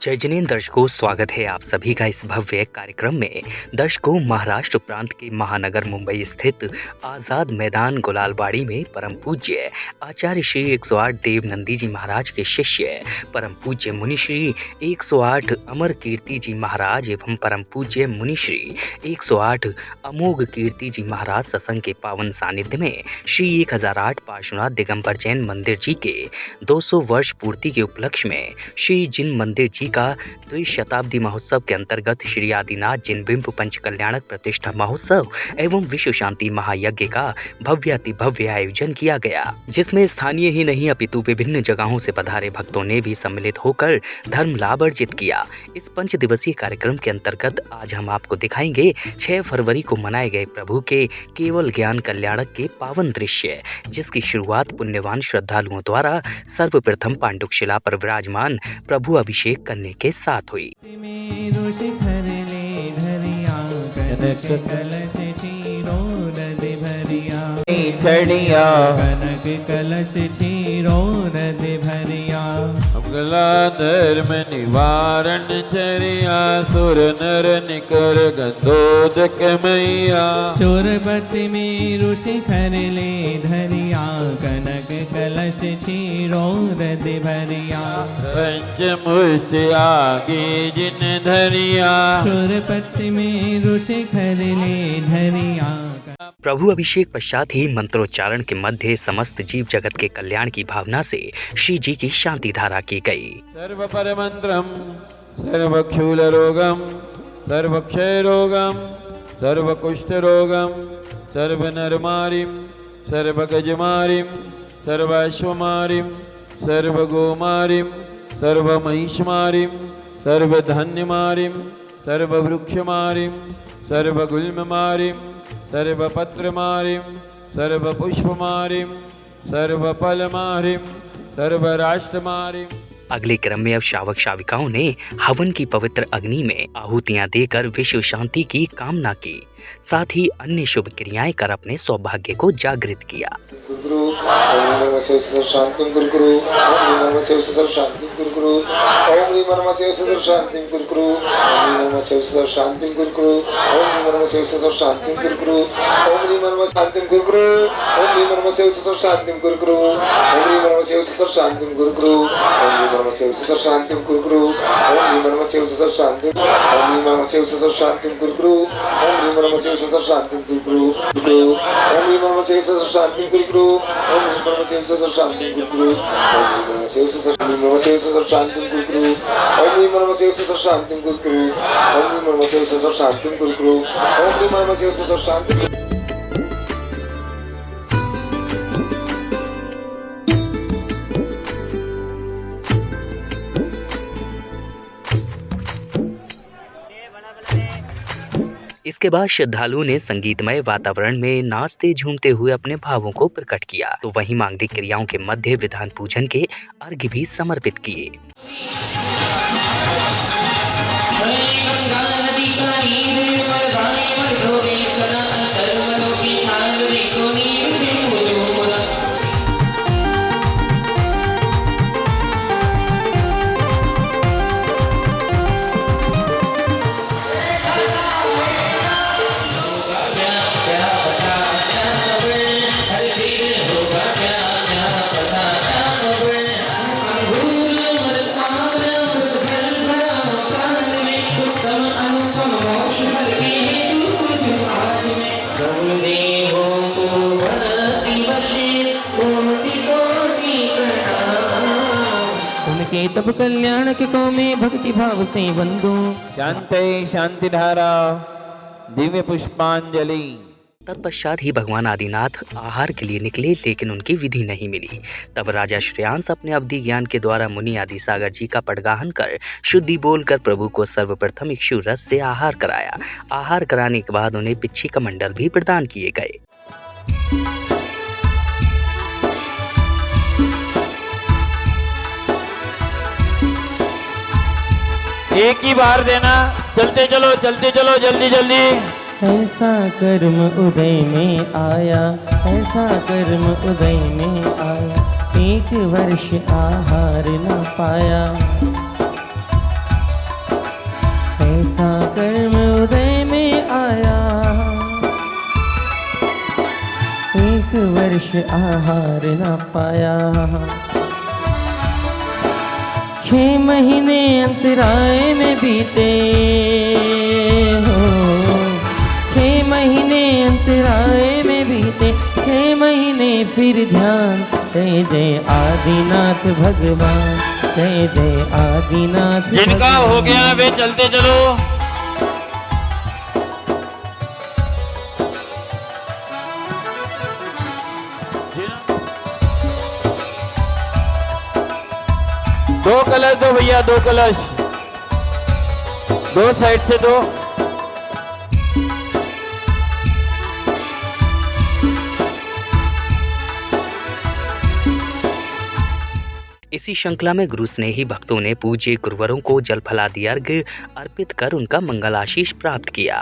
जय जिनेंद्र दर्शकों, स्वागत है आप सभी का इस भव्य कार्यक्रम में। दर्शकों, महाराष्ट्र प्रांत के महानगर मुंबई स्थित आज़ाद मैदान गुलालबाड़ी में परम पूज्य आचार्य श्री 108 देवनंदी जी महाराज के शिष्य परम पूज्य मुनि श्री 108 अमर कीर्ति जी महाराज एवं परम पूज्य मुनि श्री 108 अमोघ कीर्ति जी महाराज सत्संग के पावन सानिध्य में श्री 1008 पार्श्वनाथ दिगंबर जैन मंदिर जी के 200 वर्ष पूर्ति के उपलक्ष्य में श्री जिन मंदिर जी का द्विशताब्दी महोत्सव के अंतर्गत श्री आदिनाथ जिनबिंब पंच कल्याणक प्रतिष्ठा महोत्सव एवं विश्व शांति महायज्ञ का भव्याति भव्य आयोजन किया गया, जिसमें स्थानीय ही नहीं अपितु विभिन्न जगहों से पधारे भक्तों ने भी सम्मिलित होकर धर्म लाभ अर्जित किया। इस 5 दिवसीय कार्यक्रम के अंतर्गत आज हम आपको दिखाएंगे 6 फरवरी को मनाए गए प्रभु के केवल ज्ञान कल्याणक के पावन दृश्य, जिसकी शुरुआत पुण्यवान श्रद्धालुओं द्वारा सर्वप्रथम पांडुकशिला पर विराजमान प्रभु अभिषेक करने के साथ हुई। चढ़िया कनक कलश छीरो नद भरिया, अगला धर्म निवारण चरिया, सुर नर निकर गंधोदक मैया, सुरपति में ऋषि खरले धरिया, कनक कलश छीरो नद भरिया, पंचमुष्टि आगे जिन धरिया, सुरपति में ऋषि खरले धरिया। प्रभु अभिषेक पश्चात ही मंत्रोच्चारण के मध्य समस्त जीव जगत के कल्याण की भावना से श्री जी की शांति धारा की गई। सर्व परमंत्रम सर्वक्षूल रोगम सर्वक्षय रोगम सर्वकुष्ठ रोगम सर्वनरमारिम सर्वगजमारिम सर्वाश्वमारिम सर्वगोमारिम सर्वमहिषमारिम सर्वधन्यमारिम सर्ववृक्षमारिम सर्वगुल्ममारिम सर्वपत्रमारिम सर्वपुष्पमारिम सर्वफलमारिम सर्वराष्ट्रमारिम। अगले क्रम में अब शावक शाविकाओं ने हवन की पवित्र अग्नि में आहुतियां देकर विश्व शांति की कामना की, साथ ही अन्य शुभ क्रियाएं कर अपने सौभाग्य को जागृत किया। इसके बाद श्रद्धालुओं ने संगीतमय वातावरण में नाचते झूमते हुए अपने भावों को प्रकट किया, तो वहीं मांगलिक क्रियाओं के मध्य विधान पूजन के अर्घ्य भी समर्पित किए। उनके तब कल्याण के को में भक्ति भाव से वंदो। शांति शांति धारा दिव्य पुष्पांजलि। तत्पश्चात ही भगवान आदिनाथ आहार के लिए निकले, लेकिन उनकी विधि नहीं मिली। तब राजा श्रेयांस अपने अवधि ज्ञान के द्वारा मुनि आदि सागर जी का पटगाहन कर शुद्धि बोलकर प्रभु को सर्वप्रथम इक्षु रस से आहार कराया। आहार कराने के बाद उन्हें पिच्छी कमंडल भी प्रदान किए गए। एक ही बार देना, चलते चलो जल्दी जल्दी। ऐसा कर्म उदय में आया, ऐसा कर्म उदय में आया, 1 वर्ष आहार न पाया। वर्ष आहार न पाया। 6 महीने अंतराय में बीते हो, 6 महीने अंतराय में बीते, 6 महीने फिर ध्यान। जय जय आदिनाथ भगवान, जय जय आदिनाथ। जिनका हो गया वे चलते चलो। दो कलश दो भैया, 2 कलश, 2 साइड से 2। इसी श्रृंखला में गुरु स्नेही भक्तों ने पूज्य गुरुवरों को जल फलादि अर्घ्य अर्पित कर उनका मंगल आशीष प्राप्त किया।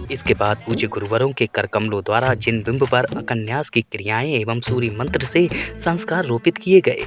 इसके बाद पूज्य गुरुवरों के कर कमलों द्वारा जिन बिंब पर अकन्यास की क्रियाएं एवं सूर्य मंत्र से संस्कार रोपित किए गए।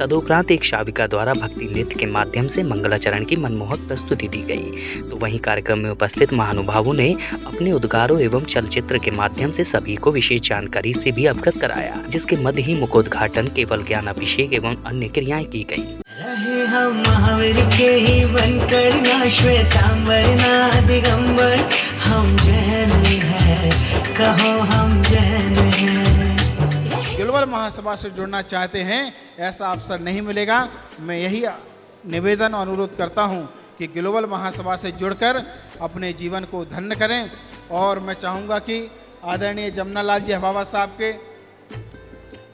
तदुपरांत एक शाविका द्वारा भक्ति नृत्य के माध्यम से मंगलाचरण की मनमोहक प्रस्तुति दी गई। तो वहीं कार्यक्रम में उपस्थित महानुभावों ने अपने उद्गारों एवं चलचित्र के माध्यम से सभी को विशेष जानकारी से भी अवगत कराया, जिसके मध्य ही मुखोद्घाटन, केवल ज्ञान अभिषेक एवं अन्य क्रियाएं की गयी। रहे हम महावीर के ही बनकर, ना श्वेतांबर ना दिगंबर, हम जैन हैं, कहो हम जैन हैं। ग्लोबल महासभा से जुड़ना चाहते हैं, ऐसा अवसर नहीं मिलेगा। मैं यही निवेदन और अनुरोध करता हूं कि ग्लोबल महासभा से जुड़कर अपने जीवन को धन्य करें। और मैं चाहूँगा कि आदरणीय जमनालाल जी हवावा साहब के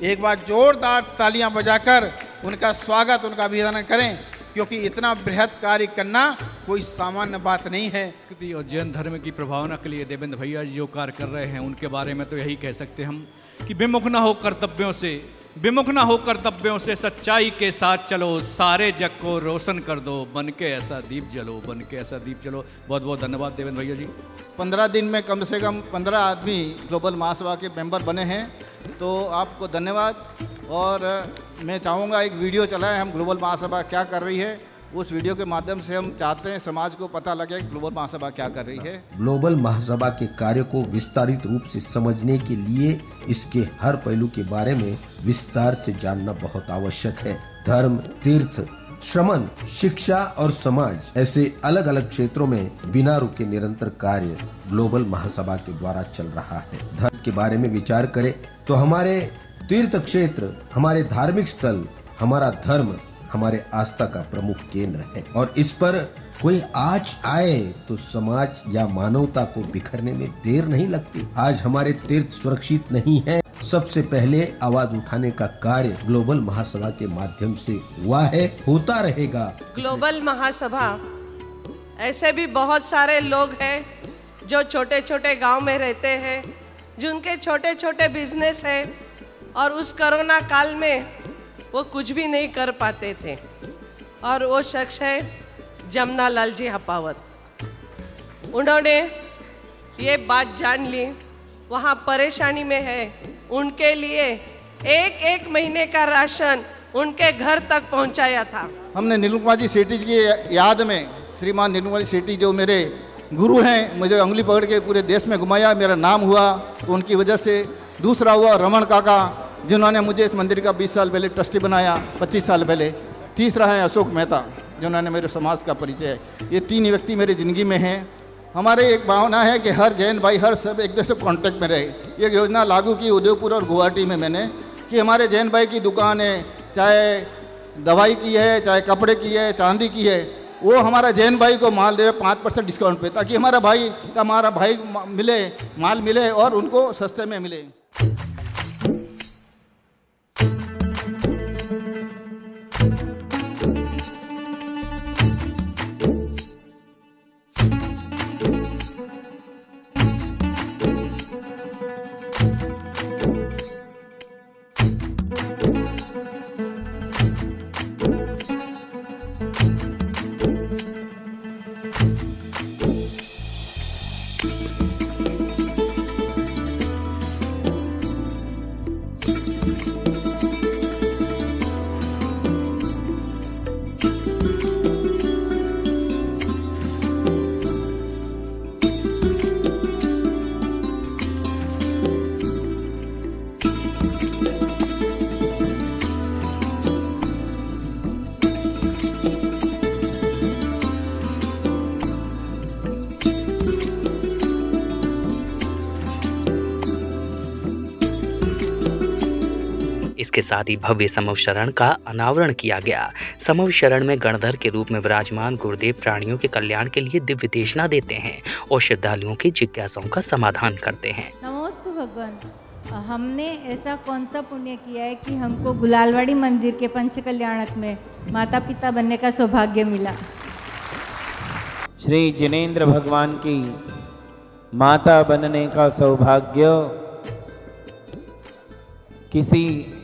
एक बार जोरदार तालियां बजाकर उनका स्वागत, उनका अभिनंदन करें, क्योंकि इतना बृहद कार्य करना कोई सामान्य बात नहीं है। संस्कृति और जैन धर्म की प्रभावना के लिए देवेंद्र भैया जी जो कार्य कर रहे हैं, उनके बारे में तो यही कह सकते हम कि विमुख न हो कर्तव्यों से, विमुख न हो कर्तव्यों से, सच्चाई के साथ चलो, सारे जग को रोशन कर दो, बन के ऐसा दीप जलो, बन के ऐसा दीप जलो। बहुत बहुत धन्यवाद देवेंद्र भैया जी। 15 दिन में कम से कम 15 आदमी ग्लोबल महासभा के मेंबर बने हैं, तो आपको धन्यवाद। और मैं चाहूँगा एक वीडियो चलाएं हम, ग्लोबल महासभा क्या कर रही है। उस वीडियो के माध्यम से हम चाहते हैं समाज को पता लगे ग्लोबल महासभा क्या कर रही है। ग्लोबल महासभा के कार्य को विस्तारित रूप से समझने के लिए इसके हर पहलू के बारे में विस्तार से जानना बहुत आवश्यक है। धर्म, तीर्थ, श्रमण, शिक्षा और समाज ऐसे अलग अलग क्षेत्रों में बिना रुके निरंतर कार्य ग्लोबल महासभा के द्वारा चल रहा है। धर्म के बारे में विचार करें तो हमारे तीर्थ क्षेत्र, हमारे धार्मिक स्थल, हमारा धर्म हमारे आस्था का प्रमुख केंद्र है, और इस पर कोई आँच आए तो समाज या मानवता को बिखरने में देर नहीं लगती। आज हमारे तीर्थ सुरक्षित नहीं है, सबसे पहले आवाज उठाने का कार्य ग्लोबल महासभा के माध्यम से हुआ है, होता रहेगा। ग्लोबल महासभा ऐसे भी बहुत सारे लोग हैं जो छोटे छोटे गांव में रहते हैं, जिनके छोटे छोटे बिजनेस हैं, और उस कोरोना काल में वो कुछ भी नहीं कर पाते थे। और वो शख्स है जमनालाल जी हपावत। उन्होंने ये बात जान ली, वहाँ परेशानी में है, उनके लिए एक एक महीने का राशन उनके घर तक पहुँचाया था। हमने नीलू कुमार जी सेठी की याद में, श्रीमान नीलू कुमार जी सेठी जो मेरे गुरु हैं, मुझे उंगली पकड़ के पूरे देश में घुमाया, मेरा नाम हुआ तो उनकी वजह से। दूसरा हुआ रमन काका, जिन्होंने मुझे इस मंदिर का 20 साल पहले ट्रस्टी बनाया, 25 साल पहले। तीसरा है अशोक मेहता, जिन्होंने मेरे समाज का परिचय। ये 3 व्यक्ति मेरी ज़िंदगी में हैं। हमारे एक भावना है कि हर जैन भाई हर सब एक दूसरे से कॉन्टैक्ट में रहे। एक योजना लागू की उदयपुर और गुवाहाटी में मैंने, कि हमारे जैन भाई की दुकान है, चाहे दवाई की है, चाहे कपड़े की है, चांदी की है, वो हमारा जैन भाई को माल दे 5% डिस्काउंट पे, ताकि हमारा भाई मिले, माल मिले और उनको सस्ते में मिले। इसके साथ ही भव्य समव शरण का अनावरण किया गया। समव शरण में गणधर के रूप में विराजमान गुरुदेव प्राणियों के कल्याण के लिए दिव्य देशना देते हैं और श्रद्धालुओं की जिज्ञासाओं का समाधान करते हैं। नमोस्तु भगवान, हमने ऐसा कौन सा पुण्य किया है कि हमको गुलालवाड़ी मंदिर के पंच कल्याणक में माता पिता बनने का सौभाग्य मिला। श्री जिनेंद्र भगवान की माता बनने का सौभाग्य किसी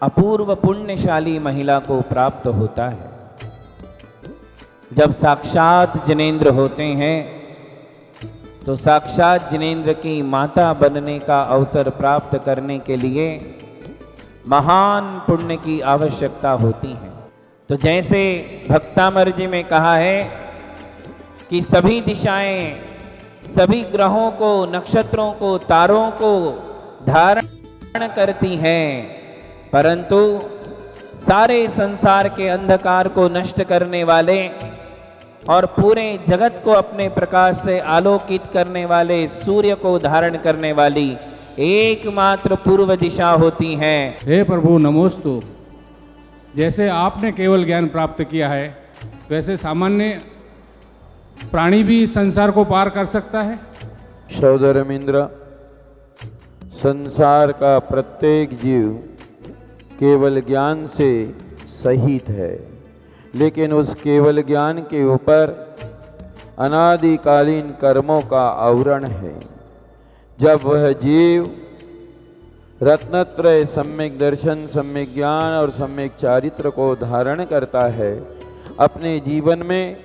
अपूर्व पुण्यशाली महिला को प्राप्त होता है। जब साक्षात जिनेंद्र होते हैं तो साक्षात जिनेंद्र की माता बनने का अवसर प्राप्त करने के लिए महान पुण्य की आवश्यकता होती है। तो जैसे भक्तामर जी में कहा है कि सभी दिशाएं, सभी ग्रहों को, नक्षत्रों को, तारों को धारण करती हैं, परंतु सारे संसार के अंधकार को नष्ट करने वाले और पूरे जगत को अपने प्रकाश से आलोकित करने वाले सूर्य को धारण करने वाली एकमात्र पूर्व दिशा होती हैं। हे प्रभु नमोस्तु। जैसे आपने केवल ज्ञान प्राप्त किया है, वैसे सामान्य प्राणी भी संसार को पार कर सकता है। सहोदर मिंद्र, संसार का प्रत्येक जीव केवल ज्ञान से सहित है, लेकिन उस केवल ज्ञान के ऊपर अनादिकालीन कर्मों का आवरण है। जब वह जीव रत्नत्रय सम्यक दर्शन, सम्यक ज्ञान और सम्यक चारित्र को धारण करता है, अपने जीवन में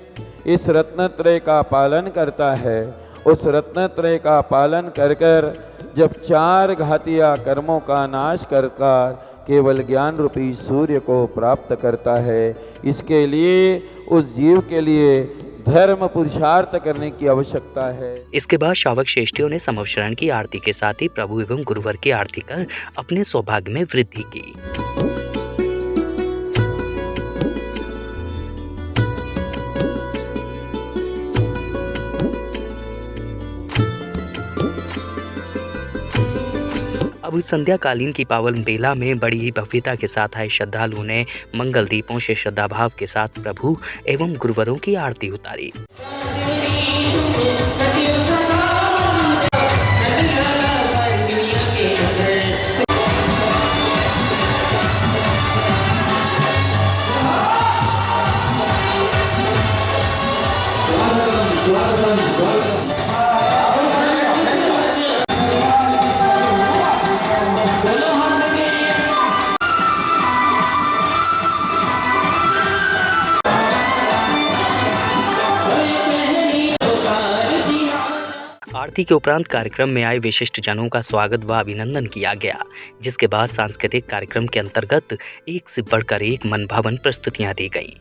इस रत्नत्रय का पालन करता है, उस रत्नत्रय का पालन कर कर जब 4 घातिया कर्मों का नाश कर केवल ज्ञान रूपी सूर्य को प्राप्त करता है, इसके लिए उस जीव के लिए धर्म पुरुषार्थ करने की आवश्यकता है। इसके बाद श्रावक श्रेष्ठियों ने समव शरण की आरती के साथ ही प्रभु एवं गुरुवर की आरती कर अपने सौभाग्य में वृद्धि की। अब संध्याकालीन की पावन बेला में बड़ी ही भव्यता के साथ आए श्रद्धालुओं ने मंगल दीपों से श्रद्धा भाव के साथ प्रभु एवं गुरुवरों की आरती उतारी। आरती के उपरांत कार्यक्रम में आए विशिष्ट जनों का स्वागत व अभिनंदन किया गया, जिसके बाद सांस्कृतिक कार्यक्रम के अंतर्गत एक से बढ़कर एक मनभावन प्रस्तुतियां दी गईं।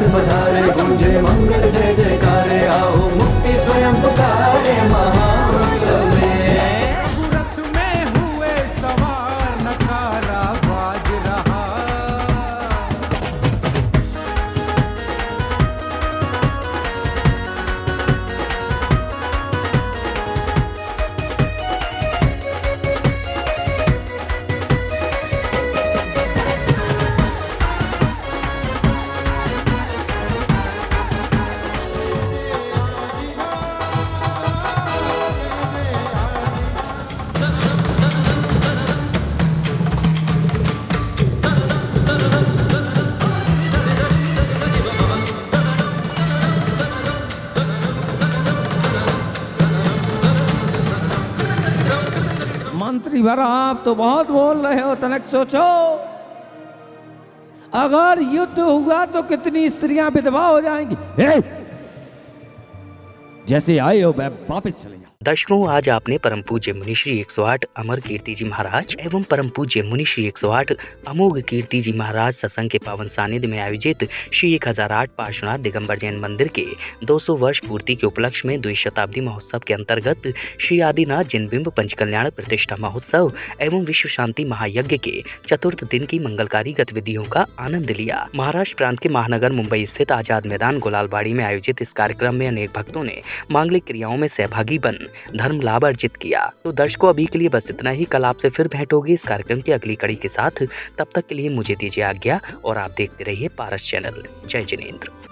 पधारे, गूंजे मंगल जय जयकारे, आओ मुक्ति स्वयं पुकारे महाउत्सव में। रथ में हुए सवार, नकारा बाज रहा। मंत्री भरा, आप तो बहुत बोल रहे हो, तनक सोचो। अगर युद्ध हुआ तो कितनी स्त्रियां विधवा हो जाएंगी। जैसे आए हो वापस चले जाओ। दर्शकों, आज आपने परम पूज्य मुनिश्री 108 अमर कीर्ति जी महाराज एवं परम पूज्य मुनिश्री 108 अमोघ कीर्ति जी महाराज सत्संग के पावन सानिध्य में आयोजित श्री 1008 पार्श्वनाथ दिगंबर जैन मंदिर के 200 वर्ष पूर्ति के उपलक्ष्य में द्विशताब्दी महोत्सव के अंतर्गत श्री आदिनाथ जिनबिंब पंचकल्याण प्रतिष्ठा महोत्सव एवं विश्व शांति महायज्ञ के चतुर्थ दिन की मंगलकारी गतिविधियों का आनंद लिया। महाराष्ट्र प्रांत के महानगर मुंबई स्थित आजाद मैदान गुलालबाड़ी में आयोजित इस कार्यक्रम में अनेक भक्तों ने मांगलिक क्रियाओं में सहभागी बन धर्म लाभ अर्जित किया। तो दर्शकों, अभी के लिए बस इतना ही। कल आपसे फिर भेंट होगी इस कार्यक्रम की अगली कड़ी के साथ। तब तक के लिए मुझे दीजिए आज्ञा और आप देखते रहिए पारस चैनल। जय जिनेंद्र।